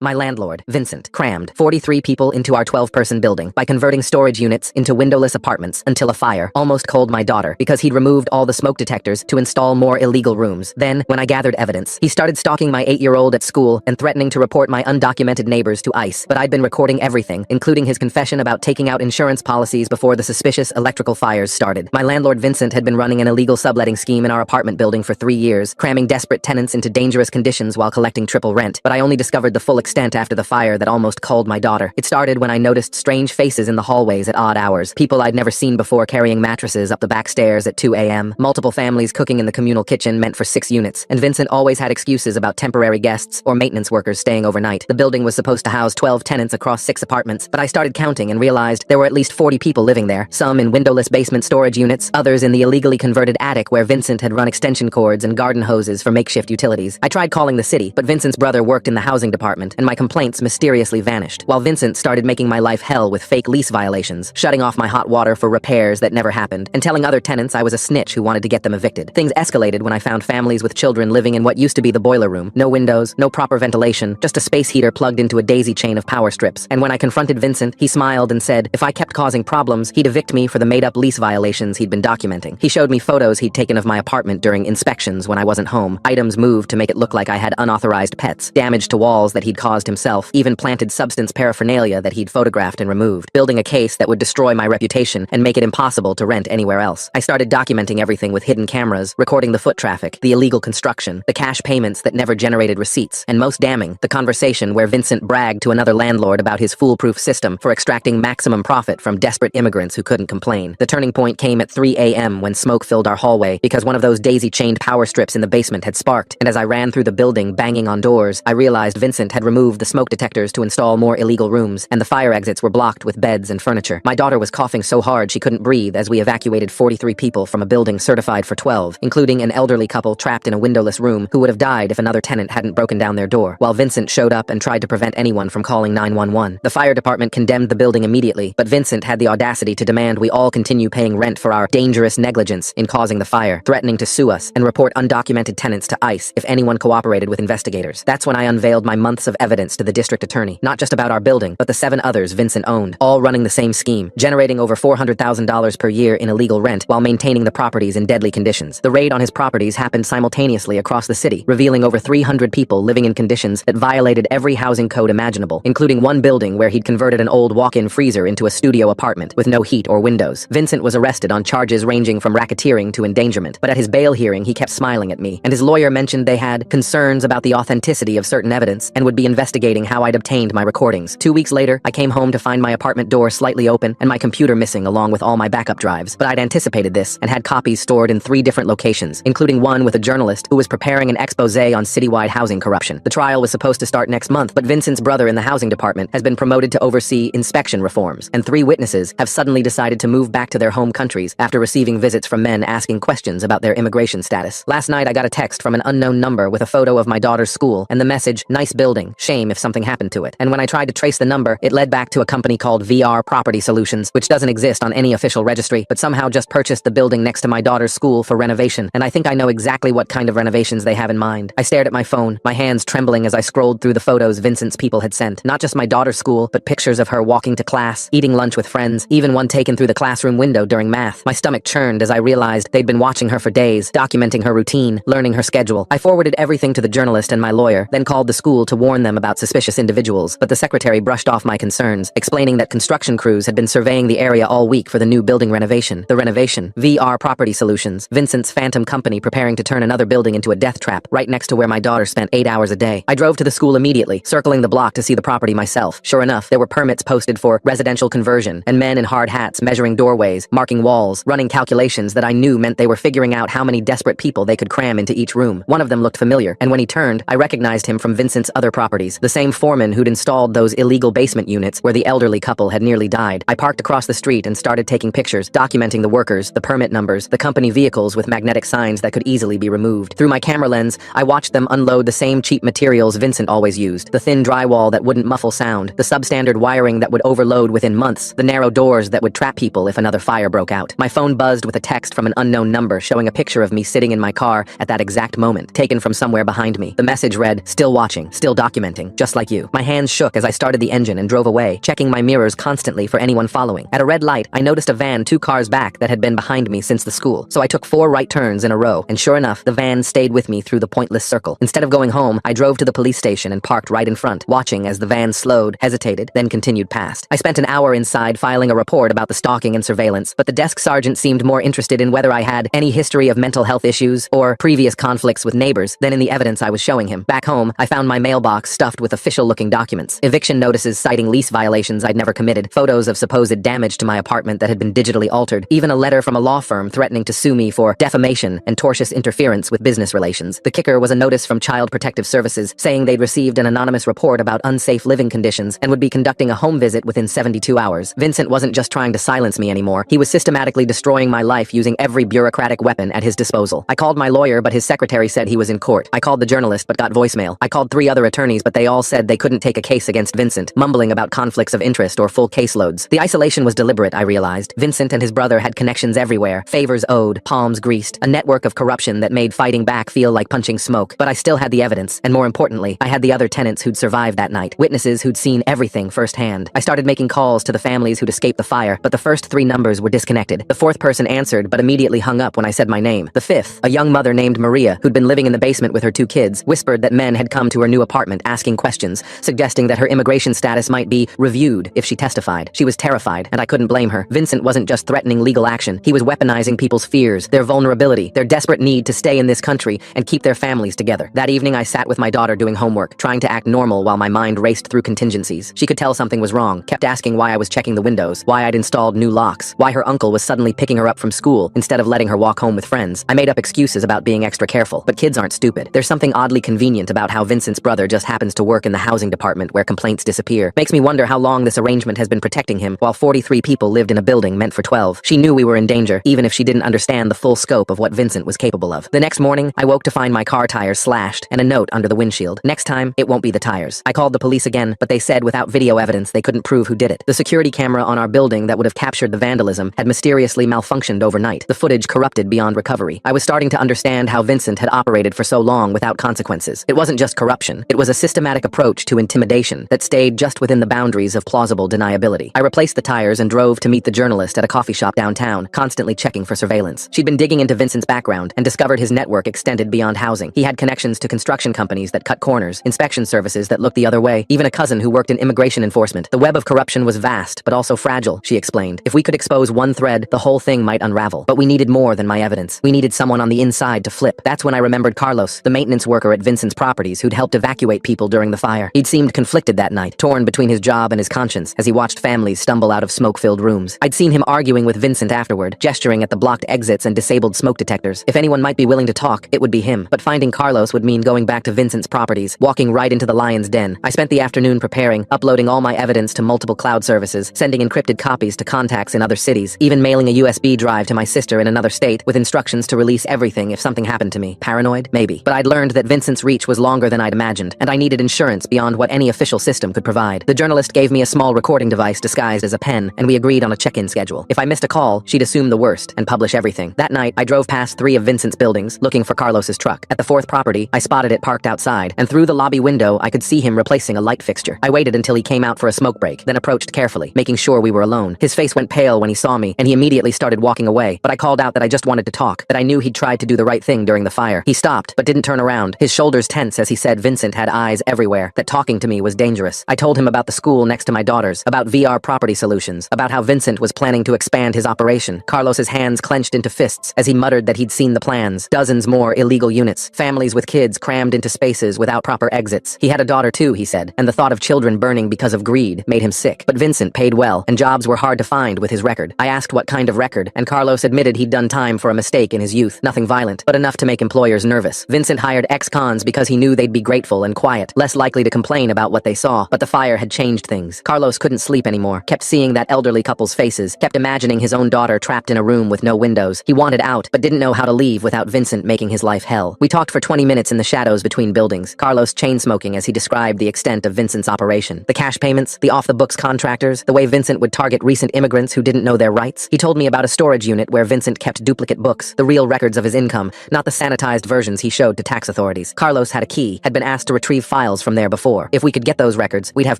My landlord, Vincent, crammed 43 people into our 12-person building by converting storage units into windowless apartments until a fire almost killed my daughter because he'd removed all the smoke detectors to install more illegal rooms. Then, when I gathered evidence, he started stalking my 8-year-old at school and threatening to report my undocumented neighbors to ICE. But I'd been recording everything, including his confession about taking out insurance policies before the suspicious electrical fires started. My landlord Vincent had been running an illegal subletting scheme in our apartment building for 3 years, cramming desperate tenants into dangerous conditions while collecting triple rent. But I only discovered the full extent after the fire that almost culled my daughter. It started when I noticed strange faces in the hallways at odd hours. People I'd never seen before carrying mattresses up the back stairs at 2 a.m. Multiple families cooking in the communal kitchen meant for 6 units. And Vincent always had excuses about temporary guests or maintenance workers staying overnight. The building was supposed to house 12 tenants across 6 apartments, but I started counting and realized there were at least 40 people living there, some in windowless basement storage units, others in the illegally converted attic where Vincent had run extension cords and garden hoses for makeshift utilities. I tried calling the city, but Vincent's brother worked in the housing department, and my complaints mysteriously vanished, while Vincent started making my life hell with fake lease violations, shutting off my hot water for repairs that never happened, and telling other tenants I was a snitch who wanted to get them evicted. Things escalated when I found families with children living in what used to be the boiler room. No windows, no proper ventilation, just a space heater plugged into a daisy chain of power strips. And when I confronted Vincent, he smiled and said if I kept causing problems, he'd evict me for the made-up lease violations he'd been documenting. He showed me photos he'd taken of my apartment during inspections when I wasn't home, items moved to make it look like I had unauthorized pets, damage to walls that he'd caused himself, even planted substance paraphernalia that he'd photographed and removed, building a case that would destroy my reputation and make it impossible to rent anywhere else. I started documenting everything with hidden cameras, recording the foot traffic, the illegal construction, the cash payments that never generated receipts, and most damning, the conversation where Vincent bragged to another landlord about his foolproof system for extracting maximum profit from desperate immigrants who couldn't complain. The turning point came at 3 a.m. when smoke filled our hallway because one of those daisy-chained power strips in the basement had sparked, and as I ran through the building banging on doors, I realized Vincent had removed the smoke detectors to install more illegal rooms, and the fire exits were blocked with beds and furniture. My daughter was coughing so hard she couldn't breathe as we evacuated 43 people from a building certified for 12, including an elderly couple trapped in a windowless room who would have died if another tenant hadn't broken down their door, while Vincent showed up and tried to prevent anyone from calling 911. The fire department condemned the building immediately, but Vincent had the audacity to demand we all continue paying rent for our dangerous negligence in causing the fire, threatening to sue us and report undocumented tenants to ICE if anyone cooperated with investigators. That's when I unveiled my months of evidence to the district attorney, not just about our building, but the 7 others Vincent owned, all running the same scheme, generating over $400,000 per year in illegal rent while maintaining the properties in deadly conditions. The raid on his properties happened simultaneously across the city, revealing over 300 people living in conditions that violated every housing code imaginable, including one building where he'd converted an old walk-in freezer into a studio apartment with no heat or windows. Vincent was arrested on charges ranging from racketeering to endangerment, but at his bail hearing he kept smiling at me, and his lawyer mentioned they had concerns about the authenticity of certain evidence and would be investigating how I'd obtained my recordings. 2 weeks later, I came home to find my apartment door slightly open and my computer missing along with all my backup drives, but I'd anticipated this and had copies stored in 3 different locations, including one with a journalist who was preparing an expose on citywide housing corruption. The trial was supposed to start next month, but Vincent's brother in the housing department has been promoted to oversee inspection reforms, and 3 witnesses have suddenly decided to move back to their home countries after receiving visits from men asking questions about their immigration status. Last night I got a text from an unknown number with a photo of my daughter's school and the message, "Nice building, shame if something happened to it." And when I tried to trace the number, it led back to a company called VR Property Solutions, which doesn't exist on any official registry, but somehow just purchased the building next to my daughter's school for renovation, and I think I know exactly what kind of renovations they have in mind. I stared at my phone, my hands trembling as I scrolled through the photos Vincent's people had sent. Not just my daughter's school, but pictures of her walking to class, eating lunch with friends, even one taken through the classroom window during math. My stomach churned as I realized they'd been watching her for days, documenting her routine, learning her schedule. I forwarded everything to the journalist and my lawyer, then called the school to warn them about suspicious individuals, but the secretary brushed off my concerns, explaining that construction crews had been surveying the area all week for the new building renovation. The renovation, VR Property Solutions, Vincent's phantom company preparing to turn another building into a death trap, right next to where my daughter spent 8 hours a day. I drove to the school immediately, circling the block to see the property myself. Sure enough, there were permits posted for residential conversion, and men in hard hats measuring doorways, marking walls, running calculations that I knew meant they were figuring out how many desperate people they could cram into each room. One of them looked familiar, and when he turned, I recognized him from Vincent's other properties, the same foreman who'd installed those illegal basement units where the elderly couple had nearly died. I parked across the street and started taking pictures, documenting the workers, the permit numbers, the company vehicles with magnetic signs that could easily be removed. Through my camera lens, I watched them unload the same cheap materials Vincent always used, the thin drywall that wouldn't muffle sound, the substandard wiring that would overload within months, the narrow doors that would trap people if another fire broke out. My phone buzzed with a text from an unknown number showing a picture of me sitting in my car at that exact moment, taken from somewhere behind me. The message read, "Still watching, still documenting." experimenting, just like you. My hands shook as I started the engine and drove away, checking my mirrors constantly for anyone following. At a red light, I noticed a van 2 cars back that had been behind me since the school, so I took 4 right turns in a row, and sure enough, the van stayed with me through the pointless circle. Instead of going home, I drove to the police station and parked right in front, watching as the van slowed, hesitated, then continued past. I spent an hour inside filing a report about the stalking and surveillance, but the desk sergeant seemed more interested in whether I had any history of mental health issues or previous conflicts with neighbors than in the evidence I was showing him. Back home, I found my mailbox stuffed with official-looking documents, eviction notices citing lease violations I'd never committed, photos of supposed damage to my apartment that had been digitally altered, even a letter from a law firm threatening to sue me for defamation and tortious interference with business relations. The kicker was a notice from Child Protective Services saying they'd received an anonymous report about unsafe living conditions and would be conducting a home visit within 72 hours. Vincent wasn't just trying to silence me anymore. He was systematically destroying my life using every bureaucratic weapon at his disposal. I called my lawyer, but his secretary said he was in court. I called the journalist, but got voicemail. I called 3 other attorneys, but they all said they couldn't take a case against Vincent, mumbling about conflicts of interest or full caseloads. The isolation was deliberate, I realized. Vincent and his brother had connections everywhere, favors owed, palms greased, a network of corruption that made fighting back feel like punching smoke. But I still had the evidence, and more importantly, I had the other tenants who'd survived that night, witnesses who'd seen everything firsthand. I started making calls to the families who'd escaped the fire, but the first 3 numbers were disconnected. The 4th person answered, but immediately hung up when I said my name. The 5th, a young mother named Maria, who'd been living in the basement with her 2 kids, whispered that men had come to her new apartment asking questions, suggesting that her immigration status might be reviewed if she testified. She was terrified, and I couldn't blame her. Vincent wasn't just threatening legal action. He was weaponizing people's fears, their vulnerability, their desperate need to stay in this country and keep their families together. That evening, I sat with my daughter doing homework, trying to act normal while my mind raced through contingencies. She could tell something was wrong, kept asking why I was checking the windows, why I'd installed new locks, why her uncle was suddenly picking her up from school instead of letting her walk home with friends. I made up excuses about being extra careful, but kids aren't stupid. There's something oddly convenient about how Vincent's brother just happens to work in the housing department where complaints disappear. Makes me wonder how long this arrangement has been protecting him while 43 people lived in a building meant for 12. She knew we were in danger, even if she didn't understand the full scope of what Vincent was capable of. The next morning, I woke to find my car tires slashed and a note under the windshield. Next time, it won't be the tires. I called the police again, but they said without video evidence they couldn't prove who did it. The security camera on our building that would have captured the vandalism had mysteriously malfunctioned overnight, the footage corrupted beyond recovery. I was starting to understand how Vincent had operated for so long without consequences. It wasn't just corruption. It was a systematic approach to intimidation that stayed just within the boundaries of plausible deniability. I replaced the tires and drove to meet the journalist at a coffee shop downtown, constantly checking for surveillance. She'd been digging into Vincent's background and discovered his network extended beyond housing. He had connections to construction companies that cut corners, inspection services that looked the other way, even a cousin who worked in immigration enforcement. The web of corruption was vast, but also fragile, she explained. If we could expose one thread, the whole thing might unravel. But we needed more than my evidence. We needed someone on the inside to flip. That's when I remembered Carlos, the maintenance worker at Vincent's properties who'd helped evacuate people during the fire. He'd seemed conflicted that night, torn between his job and his conscience as he watched families stumble out of smoke-filled rooms. I'd seen him arguing with Vincent afterward, gesturing at the blocked exits and disabled smoke detectors. If anyone might be willing to talk, it would be him. But finding Carlos would mean going back to Vincent's properties, walking right into the lion's den. I spent the afternoon preparing, uploading all my evidence to multiple cloud services, sending encrypted copies to contacts in other cities, even mailing a USB drive to my sister in another state with instructions to release everything if something happened to me. Paranoid? Maybe. But I'd learned that Vincent's reach was longer than I'd imagined, and I needed insurance beyond what any official system could provide. The journalist gave me a small recording device disguised as a pen, and we agreed on a check-in schedule. If I missed a call, she'd assume the worst and publish everything. That night, I drove past 3 of Vincent's buildings, looking for Carlos's truck. At the 4th property, I spotted it parked outside, and through the lobby window, I could see him replacing a light fixture. I waited until he came out for a smoke break, then approached carefully, making sure we were alone. His face went pale when he saw me, and he immediately started walking away, but I called out that I just wanted to talk, that I knew he'd tried to do the right thing during the fire. He stopped, but didn't turn around, his shoulders tense as he said Vincent had eyes everywhere, that talking to me was dangerous. I told him about the school next to my daughter's, about VR property solutions, about how Vincent was planning to expand his operation. Carlos's hands clenched into fists as he muttered that he'd seen the plans. Dozens more illegal units, families with kids crammed into spaces without proper exits. He had a daughter too, he said, and the thought of children burning because of greed made him sick. But Vincent paid well, and jobs were hard to find with his record. I asked what kind of record, and Carlos admitted he'd done time for a mistake in his youth. Nothing violent, but enough to make employers nervous. Vincent hired ex-cons because he knew they'd be grateful and quiet, less likely to complain about what they saw. But the fire had changed things. Carlos couldn't sleep anymore, kept seeing that elderly couple's faces, kept imagining his own daughter trapped in a room with no windows. He wanted out, but didn't know how to leave without Vincent making his life hell. We talked for 20 minutes in the shadows between buildings, Carlos chain-smoking as he described the extent of Vincent's operation. The cash payments, the off-the-books contractors, the way Vincent would target recent immigrants who didn't know their rights. He told me about a storage unit where Vincent kept duplicate books, the real records of his income, not the sanitized versions he showed to tax authorities. Carlos had a key, had been asked to retrieve files from there before. If we could get those records, we'd have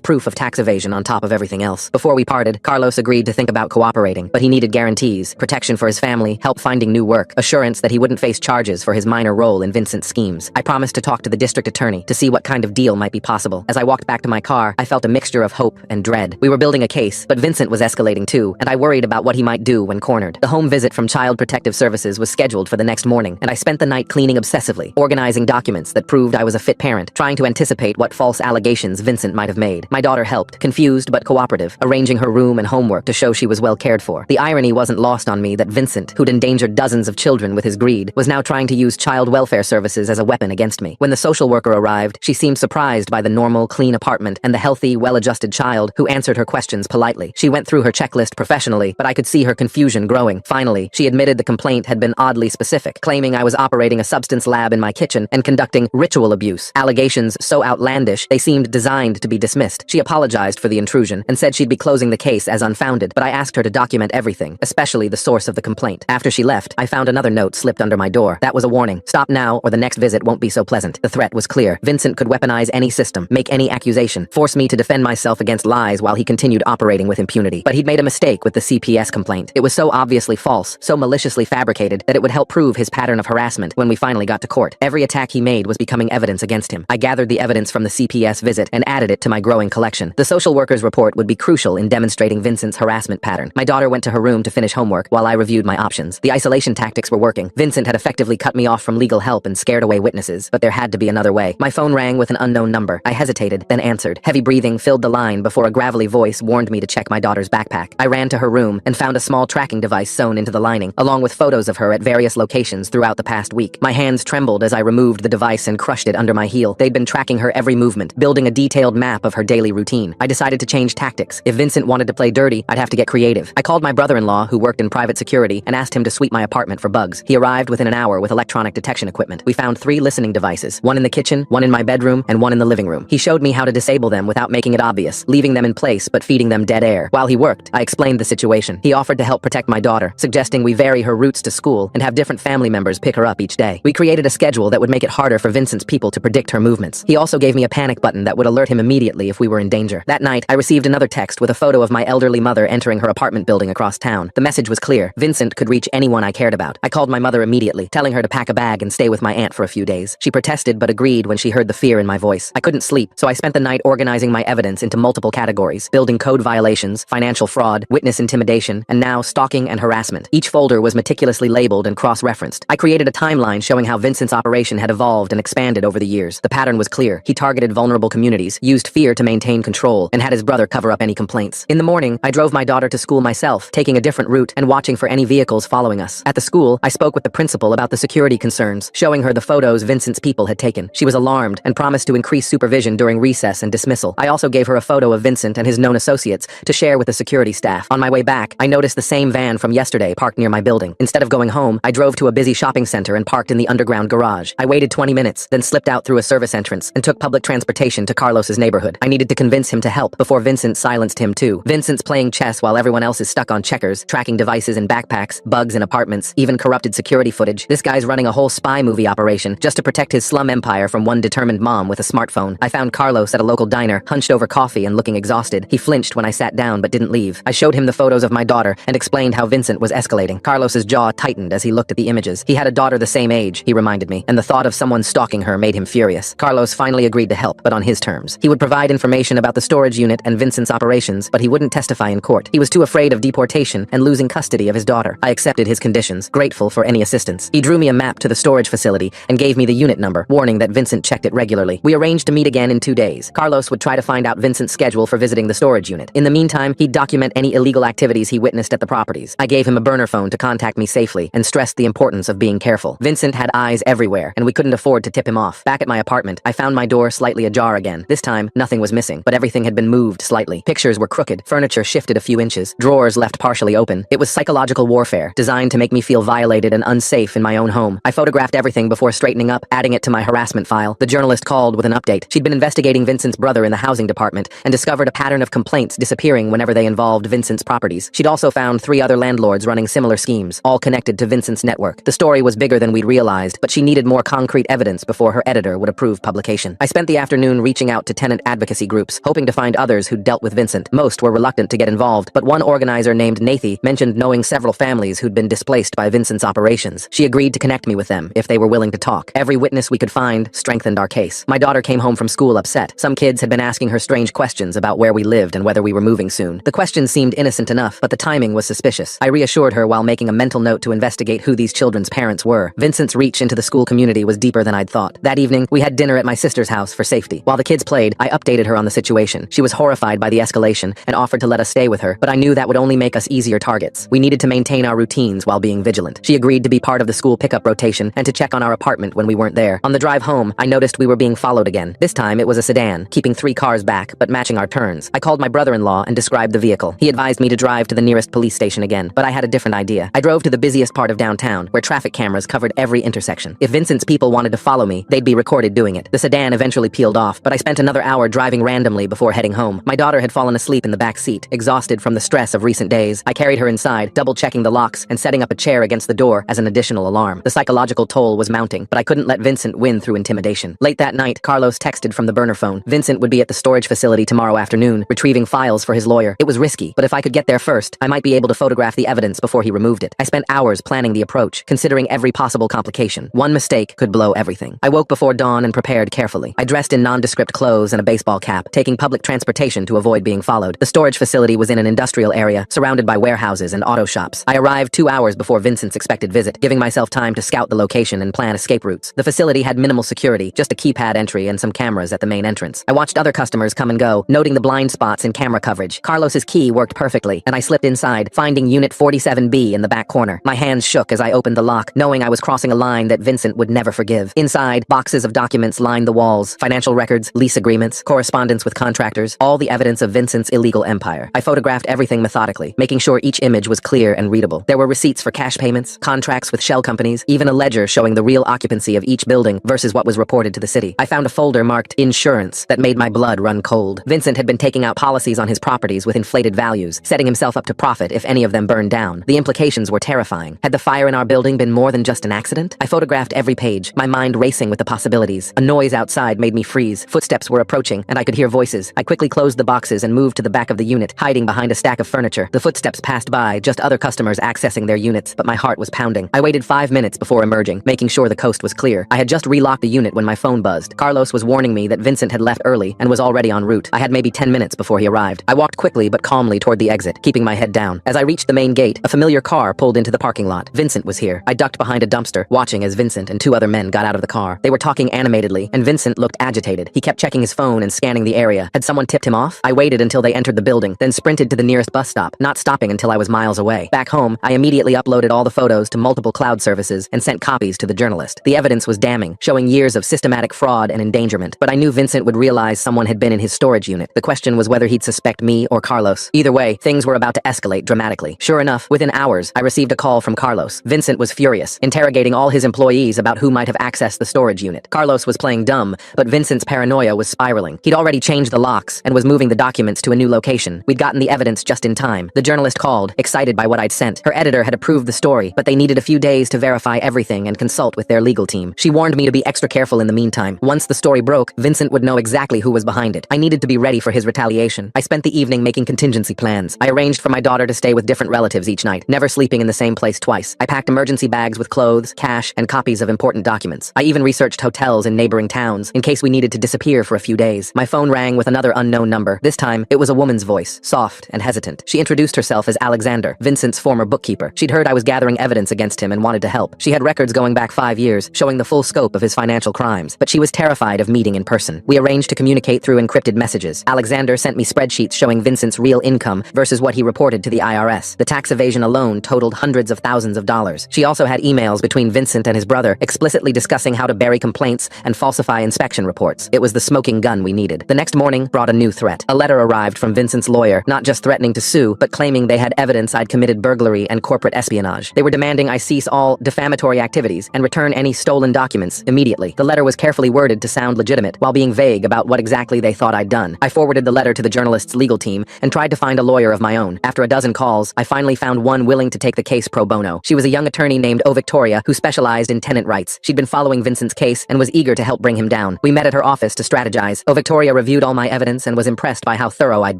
proof of tax evasion on top of everything else. Before we parted, Carlos agreed to think about cooperating, but he needed guarantees, protection for his family, help finding new work, assurance that he wouldn't face charges for his minor role in Vincent's schemes. I promised to talk to the district attorney to see what kind of deal might be possible. As I walked back to my car, I felt a mixture of hope and dread. We were building a case, but Vincent was escalating too, and I worried about what he might do when cornered. The home visit from Child Protective Services was scheduled for the next morning, and I spent the night cleaning obsessively, organizing documents that proved I was a fit parent, trying to anticipate what false allegations Vincent might have made. My daughter helped, confused but cooperative, arranging her room and homework to show she was well cared for. The irony wasn't lost on me that Vincent, who'd endangered dozens of children with his greed, was now trying to use child welfare services as a weapon against me. When the social worker arrived, she seemed surprised by the normal, clean apartment and the healthy, well-adjusted child who answered her questions politely. She went through her checklist professionally, but I could see her confusion growing. Finally, she admitted the complaint had been oddly specific, claiming I was operating a substance lab in my kitchen and conducting ritual abuse. Allegations so outlandish, they seemed designed to be dismissed. She apologized for the intrusion and said she'd be closing the case as unfounded, but I asked her to document everything, especially the source of the complaint. After she left, I found another note slipped under my door. That was a warning. Stop now, or the next visit won't be so pleasant. The threat was clear. Vincent could weaponize any system, make any accusation, force me to defend myself against lies while he continued operating with impunity. But he'd made a mistake with the CPS complaint. It was so obviously false, so maliciously fabricated, that it would help prove his pattern of harassment when we finally got to court. Every attack he made was becoming evidence against him. I gathered the evidence from the CPS visit and added it to my growing collection. The social worker's report would be crucial in demonstrating Vincent's harassment pattern. My daughter went to her room to finish homework while I reviewed my options. The isolation tactics were working. Vincent had effectively cut me off from legal help and scared away witnesses, but there had to be another way. My phone rang with an unknown number. I hesitated, then answered. Heavy breathing filled the line before a gravelly voice warned me to check my daughter's backpack. I ran to her room and found a small tracking device sewn into the lining, along with photos of her at various locations throughout the past week. My hands trembled as I removed the device and crushed it under my heel. They'd been tracking her every movement, building a detailed map of her daily routine. I decided to change tactics. If Vincent wanted to play dirty, I'd have to get creative. I called my brother-in-law, who worked in private security, and asked him to sweep my apartment for bugs. He arrived within an hour with electronic detection equipment. We found 3 listening devices, one in the kitchen, one in my bedroom, and one in the living room. He showed me how to disable them without making it obvious, leaving them in place but feeding them dead air. While he worked, I explained the situation. He offered to help protect my daughter, suggesting we vary her routes to school and have different family members pick her up each day. We created a schedule that would make it harder for Vincent's people to predict her movements. He also gave me a panic button that would alert him immediately if we were in danger. That night, I received another text with a photo of my elderly mother entering her apartment building across town. The message was clear. Vincent could reach anyone I cared about. I called my mother immediately, telling her to pack a bag and stay with my aunt for a few days. She protested but agreed when she heard the fear in my voice. I couldn't sleep, so I spent the night organizing my evidence into multiple categories: building code violations, financial fraud, witness intimidation, and now stalking and harassment. Each folder was meticulously labeled and cross-referenced. I created a timeline showing how Vincent's operation had evolved and expanded over the years. The pattern was clear. He targeted vulnerable communities, used fear to maintain control, and had his brother cover up any complaints. In the morning, I drove my daughter to school myself, taking a different route and watching for any vehicles following us. At the school, I spoke with the principal about the security concerns, showing her the photos Vincent's people had taken. She was alarmed and promised to increase supervision during recess and dismissal. I also gave her a photo of Vincent and his known associates to share with the security staff. On my way back, I noticed the same van from yesterday parked near my building. Instead of going home, I drove to a busy shopping center and parked in the underground garage. I waited 20 minutes, then slipped out through a service entrance and took public transportation to Carlos's neighborhood. I needed to convince him to help before Vincent silenced him too. Vincent's playing chess while everyone else is stuck on checkers, tracking devices in backpacks, bugs in apartments, even corrupted security footage. This guy's running a whole spy movie operation just to protect his slum empire from one determined mom with a smartphone. I found Carlos at a local diner, hunched over coffee and looking exhausted. He flinched when I sat down but didn't leave. I showed him the photos of my daughter and explained how Vincent was escalating. Carlos's jaw tightened as he looked at the images. He had a daughter the same age, he reminded me, and the thought of someone stalking her made him furious. Carlos finally agreed to help, but on his terms. He would provide information about the storage unit and Vincent's operations, but he wouldn't testify in court. He was too afraid of deportation and losing custody of his daughter. I accepted his conditions, grateful for any assistance. He drew me a map to the storage facility and gave me the unit number, warning that Vincent checked it regularly. We arranged to meet again in 2 days. Carlos would try to find out Vincent's schedule for visiting the storage unit. In the meantime, he'd document any illegal activities he witnessed at the properties. I gave him a burner phone to contact me safely and stressed the importance of being careful. Vincent had eyes everywhere, and we couldn't afford to tip him off. Back at my apartment, I found my door slightly ajar again. This time, nothing was missing, but everything had been moved slightly. Pictures were crooked, furniture shifted a few inches, drawers left partially open. It was psychological warfare, designed to make me feel violated and unsafe in my own home. I photographed everything before straightening up, adding it to my harassment file. The journalist called with an update. She'd been investigating Vincent's brother in the housing department and discovered a pattern of complaints disappearing whenever they involved Vincent's properties. She'd also found 3 other landlords running similar schemes, all connected to Vincent's network. The story was bigger than we'd realized, but she needed more concrete evidence before her editor would approve publication. investigation. I spent the afternoon reaching out to tenant advocacy groups, hoping to find others who'd dealt with Vincent. Most were reluctant to get involved, but one organizer named Nathy mentioned knowing several families who'd been displaced by Vincent's operations. She agreed to connect me with them if they were willing to talk. Every witness we could find strengthened our case. My daughter came home from school upset. Some kids had been asking her strange questions about where we lived and whether we were moving soon. The questions seemed innocent enough, but the timing was suspicious. I reassured her while making a mental note to investigate who these children's parents were. Vincent's reach into the school community was deeper than I'd thought. That evening, we had dinner at my sister's house for safety. While the kids played, I updated her on the situation. She was horrified by the escalation and offered to let us stay with her, but I knew that would only make us easier targets. We needed to maintain our routines while being vigilant. She agreed to be part of the school pickup rotation and to check on our apartment when we weren't there. On the drive home, I noticed we were being followed again. This time, it was a sedan, keeping 3 cars back, but matching our turns. I called my brother-in-law and described the vehicle. He advised me to drive to the nearest police station again, but I had a different idea. I drove to the busiest part of downtown, where traffic cameras covered every intersection. If Vincent's people wanted to follow me, they'd be recorded doing it. The sedan eventually peeled off, but I spent another hour driving randomly before heading home. My daughter had fallen asleep in the back seat, exhausted from the stress of recent days. I carried her inside, double-checking the locks and setting up a chair against the door as an additional alarm. The psychological toll was mounting, but I couldn't let Vincent win through intimidation. Late that night, Carlos texted from the burner phone. Vincent would be at the storage facility tomorrow afternoon, retrieving files for his lawyer. It was risky, but if I could get there first, I might be able to photograph the evidence before he removed it. I spent hours planning the approach, considering every possible complication. One mistake could blow everything. I woke before dawn and prepared carefully. I dressed in nondescript clothes and a baseball cap, taking public transportation to avoid being followed. The storage facility was in an industrial area, surrounded by warehouses and auto shops. I arrived 2 hours before Vincent's expected visit, giving myself time to scout the location and plan escape routes. The facility had minimal security, just a keypad entry and some cameras at the main entrance. I watched other customers come and go, noting the blind spots in camera coverage. Carlos's key worked perfectly, and I slipped inside, finding Unit 47B in the back corner. My hands shook as I opened the lock, knowing I was crossing a line that Vincent would never forgive. Inside, boxes of documents lined the walls, financial records, lease agreements, correspondence with contractors, all the evidence of Vincent's illegal empire. I photographed everything methodically, making sure each image was clear and readable. There were receipts for cash payments, contracts with shell companies, even a ledger showing the real occupancy of each building versus what was reported to the city. I found a folder marked insurance that made my blood run cold. Vincent had been taking out policies on his properties with inflated values, setting himself up to profit if any of them burned down. The implications were terrifying. Had the fire in our building been more than just an accident? I photographed every page, my mind racing with the possibilities. A noise outside made me freeze. Footsteps were approaching, and I could hear voices. I quickly closed the boxes and moved to the back of the unit, hiding behind a stack of furniture. The footsteps passed by, just other customers accessing their units, but my heart was pounding. I waited 5 minutes before emerging, making sure the coast was clear. I had just relocked the unit when my phone buzzed. Carlos was warning me that Vincent had left early and was already en route. I had maybe 10 minutes before he arrived. I walked quickly but calmly toward the exit, keeping my head down. As I reached the main gate, a familiar car pulled into the parking lot. Vincent was here. I ducked behind a dumpster, watching as Vincent and 2 other men got out of the car. They were talking animatedly, and Vincent looked agitated. He kept checking his phone and scanning the area. Had someone tipped him off? I waited until they entered the building, then sprinted to the nearest bus stop, not stopping until I was miles away. Back home, I immediately uploaded all the photos to multiple cloud services and sent copies to the journalist. The evidence was damning, showing years of systematic fraud and endangerment, but I knew Vincent would realize someone had been in his storage unit. The question was whether he'd suspect me or Carlos. Either way, things were about to escalate dramatically. Sure enough, within hours, I received a call from Carlos. Vincent was furious, interrogating all his employees about who might have accessed the storage unit. Carlos was playing dumb, but Vincent's paranoia was spiraling. He'd already changed the locks and was moving the documents to a new location. We'd gotten the evidence just in time. The journalist called, excited by what I'd sent. Her editor had approved the story, but they needed a few days to verify everything and consult with their legal team. She warned me to be extra careful in the meantime. Once the story broke, Vincent would know exactly who was behind it. I needed to be ready for his retaliation. I spent the evening making contingency plans. I arranged for my daughter to stay with different relatives each night, never sleeping in the same place twice. I packed emergency bags with clothes, cash, and copies of important documents. I even researched hotels in neighboring towns in case we needed to disappear for a few days. My phone rang with another unknown number. This time, it was a woman's voice, soft and hesitant. She introduced herself as Alexander, Vincent's former bookkeeper. She'd heard I was gathering evidence against him and wanted to help. She had records going back 5 years, showing the full scope of his financial crimes, but she was terrified of meeting in person. We arranged to communicate through encrypted messages. Alexander sent me spreadsheets showing Vincent's real income versus what he reported to the IRS. The tax evasion alone totaled hundreds of thousands of dollars. She also had emails between Vincent and his brother explicitly discussing how to bury complaints and falsify inspection reports. It was the smoking gun we needed. The next morning brought a new threat. A letter arrived from Vincent's lawyer, not just threatening to sue, but claiming they had evidence I'd committed burglary and corporate espionage. They were demanding I cease all defamatory activities and return any stolen documents immediately. The letter was carefully worded to sound legitimate, while being vague about what exactly they thought I'd done. I forwarded the letter to the journalist's legal team and tried to find a lawyer of my own. After a dozen calls, I finally found one willing to take the case pro bono. She was a young attorney named O. Victoria who specialized in tenant rights. She'd been following Vincent's case and was eager to help bring him down. down. We met at her office to strategize. Oh, Victoria reviewed all my evidence and was impressed by how thorough I'd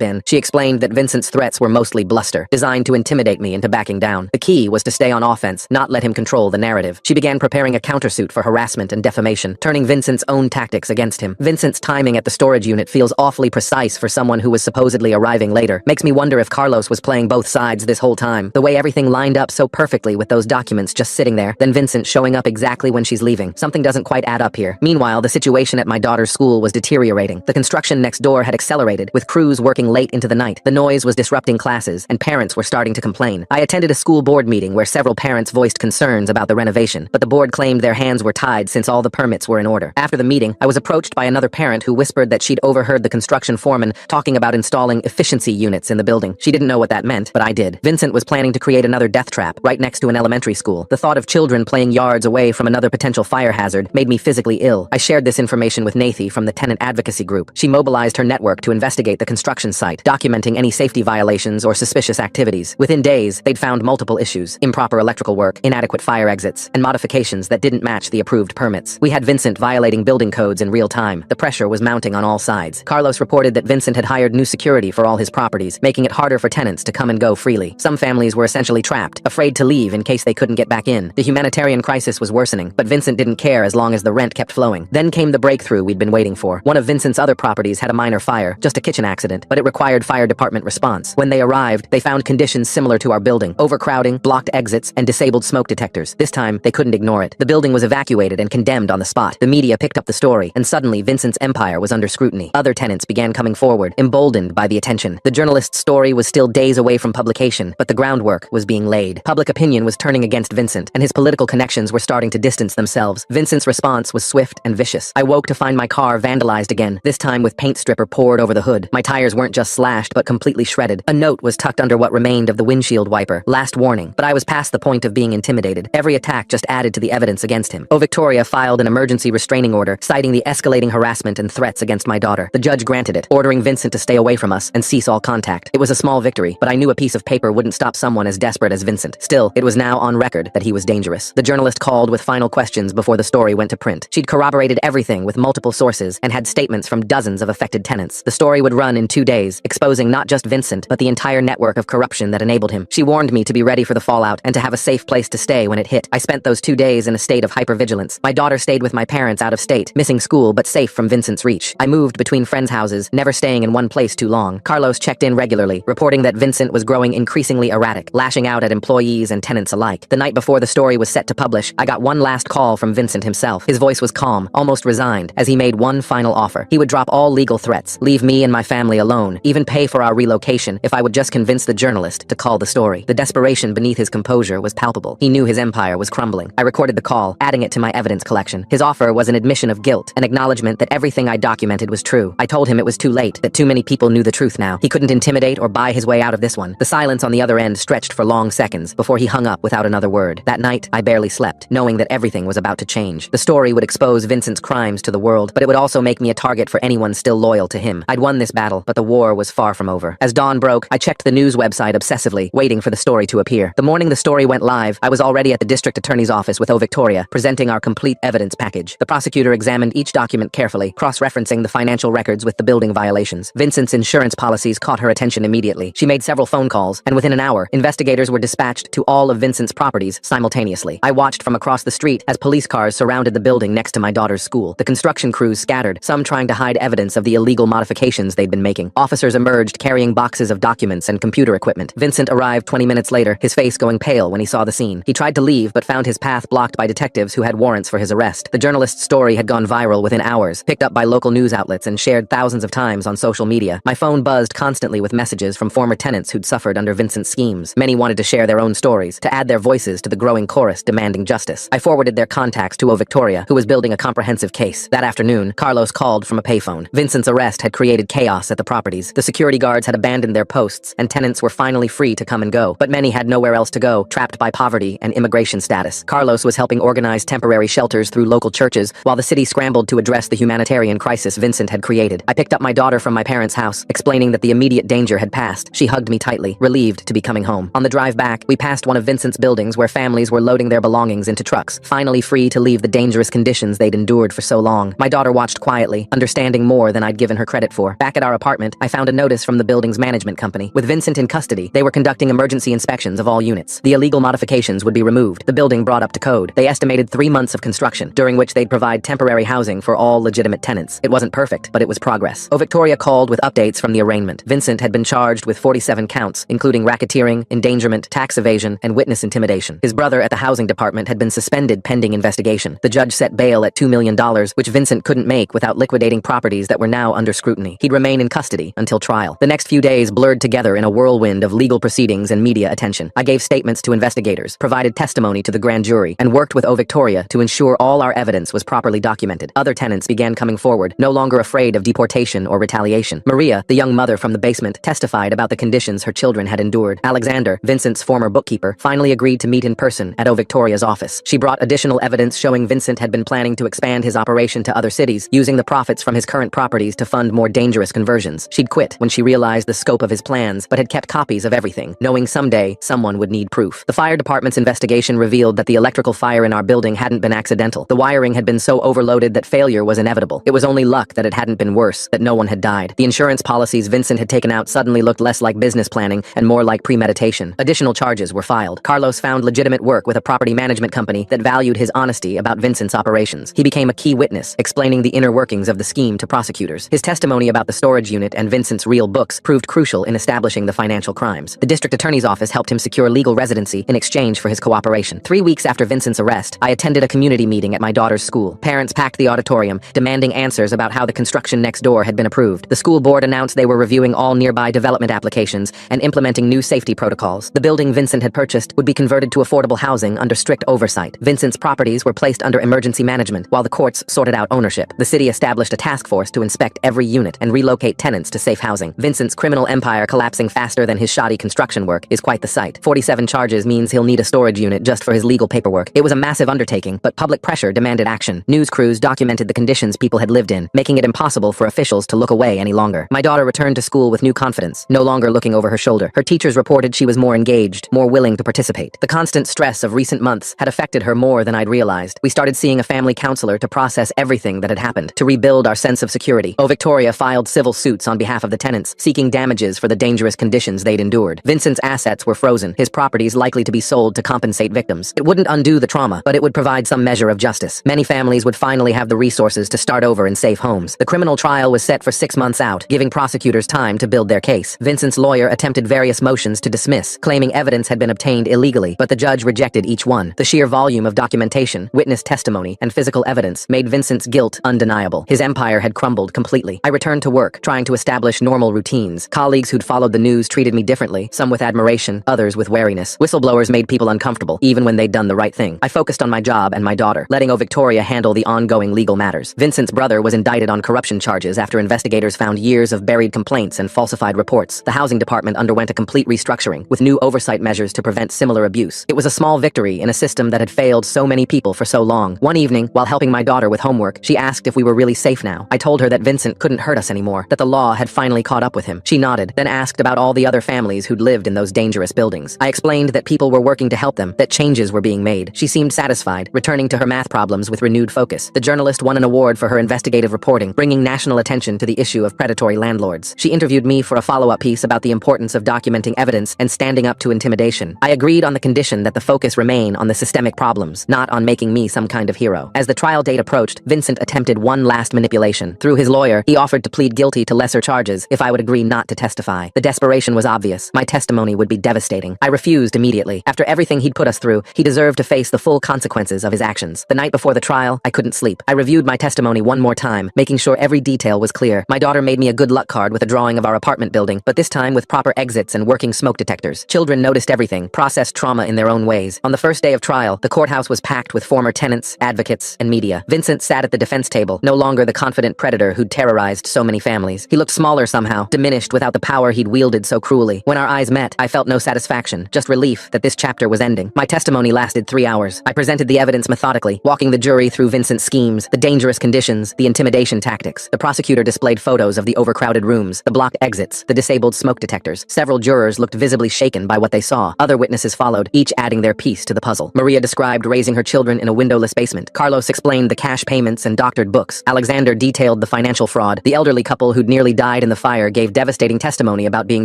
been. She explained that Vincent's threats were mostly bluster, designed to intimidate me into backing down. The key was to stay on offense, not let him control the narrative. She began preparing a countersuit for harassment and defamation, turning Vincent's own tactics against him. Vincent's timing at the storage unit feels awfully precise for someone who was supposedly arriving later. Makes me wonder if Carlos was playing both sides this whole time. The way everything lined up so perfectly with those documents just sitting there, then Vincent showing up exactly when she's leaving. Something doesn't quite add up here. Meanwhile, the situation at my daughter's school was deteriorating. The construction next door had accelerated, with crews working late into the night. The noise was disrupting classes, and parents were starting to complain. I attended a school board meeting where several parents voiced concerns about the renovation, but the board claimed their hands were tied since all the permits were in order. After the meeting, I was approached by another parent who whispered that she'd overheard the construction foreman talking about installing efficiency units in the building. She didn't know what that meant, but I did. Vincent was planning to create another death trap right next to an elementary school. The thought of children playing yards away from another potential fire hazard made me physically ill. I shared this information with Nathy from the tenant advocacy group. She mobilized her network to investigate the construction site, documenting any safety violations or suspicious activities. Within days, they'd found multiple issues: improper electrical work, inadequate fire exits, and modifications that didn't match the approved permits. We had Vincent violating building codes in real time. The pressure was mounting on all sides. Carlos reported that Vincent had hired new security for all his properties, making it harder for tenants to come and go freely. Some families were essentially trapped, afraid to leave in case they couldn't get back in. The humanitarian crisis was worsening, but Vincent didn't care as long as the rent kept flowing. Then came the breakthrough we'd been waiting for. One of Vincent's other properties had a minor fire, just a kitchen accident, but it required fire department response. When they arrived, they found conditions similar to our building: overcrowding, blocked exits, and disabled smoke detectors. This time, they couldn't ignore it. The building was evacuated and condemned on the spot. The media picked up the story, and suddenly Vincent's empire was under scrutiny. Other tenants began coming forward, emboldened by the attention. The journalist's story was still days away from publication, but the groundwork was being laid. Public opinion was turning against Vincent, and his political connections were starting to distance themselves. Vincent's response was swift and vicious. I woke to find my car vandalized again, this time with paint stripper poured over the hood. My tires weren't just slashed, but completely shredded. A note was tucked under what remained of the windshield wiper: last warning. But I was past the point of being intimidated. Every attack just added to the evidence against him. Oh, Victoria filed an emergency restraining order, citing the escalating harassment and threats against my daughter. The judge granted it, ordering Vincent to stay away from us and cease all contact. It was a small victory, but I knew a piece of paper wouldn't stop someone as desperate as Vincent. Still, it was now on record that he was dangerous. The journalist called with final questions before the story went to print. She'd corroborated everything with multiple sources and had statements from dozens of affected tenants. The story would run in 2 days, exposing not just Vincent, but the entire network of corruption that enabled him. She warned me to be ready for the fallout and to have a safe place to stay when it hit. I spent those 2 days in a state of hypervigilance. My daughter stayed with my parents out of state, missing school but safe from Vincent's reach. I moved between friends' houses, never staying in one place too long. Carlos checked in regularly, reporting that Vincent was growing increasingly erratic, lashing out at employees and tenants alike. The night before the story was set to publish, I got one last call from Vincent himself. His voice was calm, almost resigned, as he made one final offer. He would drop all legal threats, leave me and my family alone, even pay for our relocation if I would just convince the journalist to call the story. The desperation beneath his composure was palpable. He knew his empire was crumbling. I recorded the call, adding it to my evidence collection. His offer was an admission of guilt, an acknowledgement that everything I documented was true. I told him it was too late, that too many people knew the truth now. He couldn't intimidate or buy his way out of this one. The silence on the other end stretched for long seconds before he hung up without another word. That night, I barely slept, knowing that everything was about to change. The story would expose Vincent's crimes to the world, but it would also make me a target for anyone still loyal to him. I'd won this battle, but the war was far from over. As dawn broke, I checked the news website obsessively, waiting for the story to appear. The morning the story went live, I was already at the district attorney's office with O Victoria, presenting our complete evidence package. The prosecutor examined each document carefully, cross-referencing the financial records with the building violations. Vincent's insurance policies caught her attention immediately. She made several phone calls, and within an hour, investigators were dispatched to all of Vincent's properties simultaneously. I watched from across the street as police cars surrounded the building next to my daughter's school. The construction crews scattered, some trying to hide evidence of the illegal modifications they'd been making. Officers emerged carrying boxes of documents and computer equipment. Vincent arrived 20 minutes later, his face going pale when he saw the scene. He tried to leave, but found his path blocked by detectives who had warrants for his arrest. The journalist's story had gone viral within hours, picked up by local news outlets and shared thousands of times on social media. My phone buzzed constantly with messages from former tenants who'd suffered under Vincent's schemes. Many wanted to share their own stories, to add their voices to the growing chorus demanding justice. I forwarded their contacts to O Victoria, who was building a comprehensive case. That afternoon, Carlos called from a payphone. Vincent's arrest had created chaos at the properties. The security guards had abandoned their posts, and tenants were finally free to come and go. But many had nowhere else to go, trapped by poverty and immigration status. Carlos was helping organize temporary shelters through local churches, while the city scrambled to address the humanitarian crisis Vincent had created. I picked up my daughter from my parents' house, explaining that the immediate danger had passed. She hugged me tightly, relieved to be coming home. On the drive back, we passed one of Vincent's buildings where families were loading their belongings into trucks, finally free to leave the dangerous conditions they'd endured for so long. My daughter watched quietly, understanding more than I'd given her credit for. Back at our apartment, I found a notice from the building's management company. With Vincent in custody, they were conducting emergency inspections of all units. The illegal modifications would be removed, the building brought up to code. They estimated 3 months of construction, during which they'd provide temporary housing for all legitimate tenants. It wasn't perfect, but it was progress. Victoria called with updates from the arraignment. Vincent had been charged with 47 counts, including racketeering, endangerment, tax evasion, and witness intimidation. His brother at the housing department had been suspended pending investigation. The judge set bail at $2 million, which Vincent couldn't make without liquidating properties that were now under scrutiny. He'd remain in custody until trial. The next few days blurred together in a whirlwind of legal proceedings and media attention. I gave statements to investigators, provided testimony to the grand jury, and worked with Victoria to ensure all our evidence was properly documented. Other tenants began coming forward, no longer afraid of deportation or retaliation. Maria, the young mother from the basement, testified about the conditions her children had endured. Alexander, Vincent's former bookkeeper, finally agreed to meet in person at Victoria's office. She brought additional evidence showing Vincent had been planning to expand his operation to other cities, using the profits from his current properties to fund more dangerous conversions. She'd quit when she realized the scope of his plans, but had kept copies of everything, knowing someday someone would need proof. The fire department's investigation revealed that the electrical fire in our building hadn't been accidental. The wiring had been so overloaded that failure was inevitable. It was only luck that it hadn't been worse, that no one had died. The insurance policies Vincent had taken out suddenly looked less like business planning and more like premeditation. Additional charges were filed. Carlos found legitimate work with a property management company that valued his honesty about Vincent's operations. He became a key witness, explaining the inner workings of the scheme to prosecutors. His testimony about the storage unit and Vincent's real books proved crucial in establishing the financial crimes. The district attorney's office helped him secure legal residency in exchange for his cooperation. 3 weeks after Vincent's arrest, I attended a community meeting at my daughter's school. Parents packed the auditorium, demanding answers about how the construction next door had been approved. The school board announced they were reviewing all nearby development applications and implementing new safety protocols. The building Vincent had purchased would be converted to affordable housing under strict oversight. Vincent's properties were placed under emergency management while the courts sorted out ownership. The city established a task force to inspect every unit and relocate tenants to safe housing. Vincent's criminal empire collapsing faster than his shoddy construction work is quite the sight. 47 charges means he'll need a storage unit just for his legal paperwork. It was a massive undertaking, but public pressure demanded action. News crews documented the conditions people had lived in, making it impossible for officials to look away any longer. My daughter returned to school with new confidence, no longer looking over her shoulder. Her teachers reported she was more engaged, more willing to participate. The constant stress of recent months had affected her more than I'd realized. We started seeing a family counselor to process everything that had happened, to rebuild our sense of security. Victoria filed civil suits on behalf of the tenants, seeking damages for the dangerous conditions they'd endured. Vincent's assets were frozen, his properties likely to be sold to compensate victims. It wouldn't undo the trauma, but it would provide some measure of justice. Many families would finally have the resources to start over in safe homes. The criminal trial was set for 6 months out, giving prosecutors time to build their case. Vincent's lawyer attempted various motions to dismiss, claiming evidence had been obtained illegally, but the judge rejected each one. The sheer volume of documentation, witness testimony, and physical evidence made Vincent's guilt undeniable. His empire had crumbled completely. I returned to work, trying to establish normal routines. Colleagues who'd followed the news treated me differently, some with admiration, others with wariness. Whistleblowers made people uncomfortable, even when they'd done the right thing. I focused on my job and my daughter, letting Victoria handle the ongoing legal matters. Vincent's brother was indicted on corruption charges after investigators found years of buried complaints and falsified reports. The housing department underwent a complete restructuring, with new oversight measures to prevent similar abuse. It was a small victory in a system that had failed so many people for so long. One evening, while helping my daughter with homework, she asked if we were really safe now. I told her that Vincent couldn't hurt us anymore, that the law had finally caught up with him. She nodded, then asked about all the other families who'd lived in those dangerous buildings. I explained that people were working to help them, that changes were being made. She seemed satisfied, returning to her math problems with renewed focus. The journalist won an award for her investigative reporting, bringing national attention to the issue of predatory landlords. She interviewed me for a follow-up piece about the importance of documenting evidence and standing up to intimidation. I agreed on the condition that the focus remain on the systemic problems, not on making me some kind of hero. As the trial date approached, Vincent attempted one last manipulation. Through his lawyer, he offered to plead guilty to lesser charges if I would agree not to testify. The desperation was obvious. My testimony would be devastating. I refused immediately. After everything he'd put us through, he deserved to face the full consequences of his actions. The night before the trial, I couldn't sleep. I reviewed my testimony one more time, making sure every detail was clear. My daughter made me a good luck card with a drawing of our apartment building, but this time with proper exits and working smoke detectors. Children noticed everything, processed trauma in their own ways. On the first day of trial, the courthouse was packed with former tenants, advocates, and media. Vincent sat at the defense table, no longer the confident predator who'd terrorized so many families. He looked smaller somehow, diminished without the power he'd wielded so cruelly. When our eyes met, I felt no satisfaction, just relief that this chapter was ending. My testimony lasted 3 hours. I presented the evidence methodically, walking the jury through Vincent's schemes, the dangerous conditions, the intimidation tactics. The prosecutor displayed photos of the overcrowded rooms, the blocked exits, the disabled smoke detectors. Several jurors looked visibly shaken by what they saw. Other witnesses followed, each adding their piece to the puzzle. Maria described raising her children in a windowless basement. Carlos explained the cash cash payments, and doctored books. Alexander detailed the financial fraud. The elderly couple who'd nearly died in the fire gave devastating testimony about being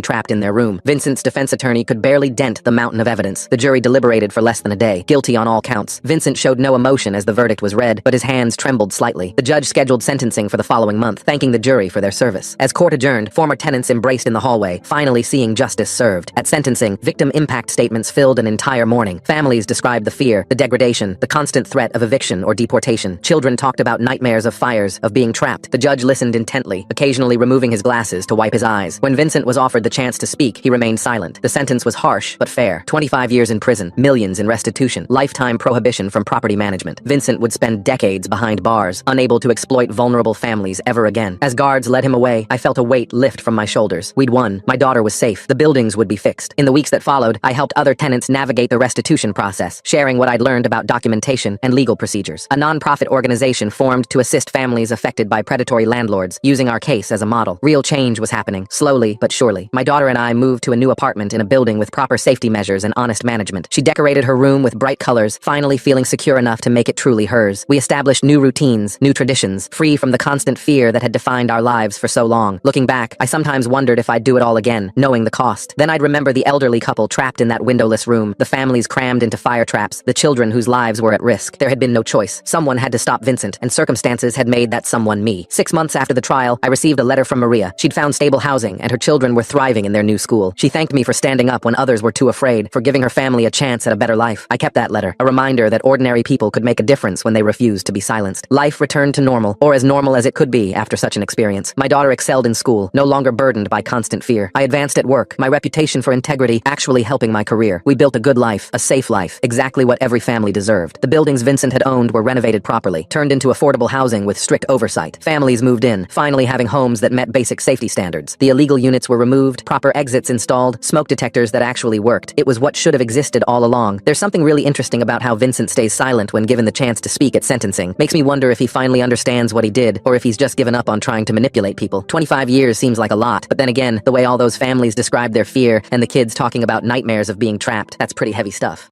trapped in their room. Vincent's defense attorney could barely dent the mountain of evidence. The jury deliberated for less than a day, guilty on all counts. Vincent showed no emotion as the verdict was read, but his hands trembled slightly. The judge scheduled sentencing for the following month, thanking the jury for their service. As court adjourned, former tenants embraced in the hallway, finally seeing justice served. At sentencing, victim impact statements filled an entire morning. Families described the fear, the degradation, the constant threat of eviction or deportation. Children talked about nightmares of fires, of being trapped. The judge listened intently, occasionally removing his glasses to wipe his eyes. When Vincent was offered the chance to speak, he remained silent. The sentence was harsh, but fair. 25 years in prison, millions in restitution, lifetime prohibition from property management. Vincent would spend decades behind bars, unable to exploit vulnerable families ever again. As guards led him away, I felt a weight lift from my shoulders. We'd won. My daughter was safe. The buildings would be fixed. In the weeks that followed, I helped other tenants navigate the restitution process, sharing what I'd learned about documentation and legal procedures. A non-profit organization formed to assist families affected by predatory landlords, using our case as a model. Real change was happening, slowly but surely. My daughter and I moved to a new apartment in a building with proper safety measures and honest management. She decorated her room with bright colors, finally feeling secure enough to make it truly hers. We established new routines, new traditions, free from the constant fear that had defined our lives for so long. Looking back, I sometimes wondered if I'd do it all again, knowing the cost. Then I'd remember the elderly couple trapped in that windowless room, the families crammed into fire traps, the children whose lives were at risk. There had been no choice. Someone had to stop Vincent, and circumstances had made that someone me. 6 months after the trial, I received a letter from Maria. She'd found stable housing, and her children were thriving in their new school. She thanked me for standing up when others were too afraid, for giving her family a chance at a better life. I kept that letter, a reminder that ordinary people could make a difference when they refused to be silenced. Life returned to normal, or as normal as it could be after such an experience. My daughter excelled in school, no longer burdened by constant fear. I advanced at work, my reputation for integrity actually helping my career. We built a good life, a safe life, exactly what every family deserved. The buildings Vincent had owned were renovated properly, turned into affordable housing with strict oversight. Families moved in, finally having homes that met basic safety standards. The illegal units were removed, proper exits installed, smoke detectors that actually worked. It was what should have existed all along. There's something really interesting about how Vincent stays silent when given the chance to speak at sentencing. Makes me wonder if he finally understands what he did, or if he's just given up on trying to manipulate people. 25 years seems like a lot, but then again, the way all those families described their fear and the kids talking about nightmares of being trapped, that's pretty heavy stuff.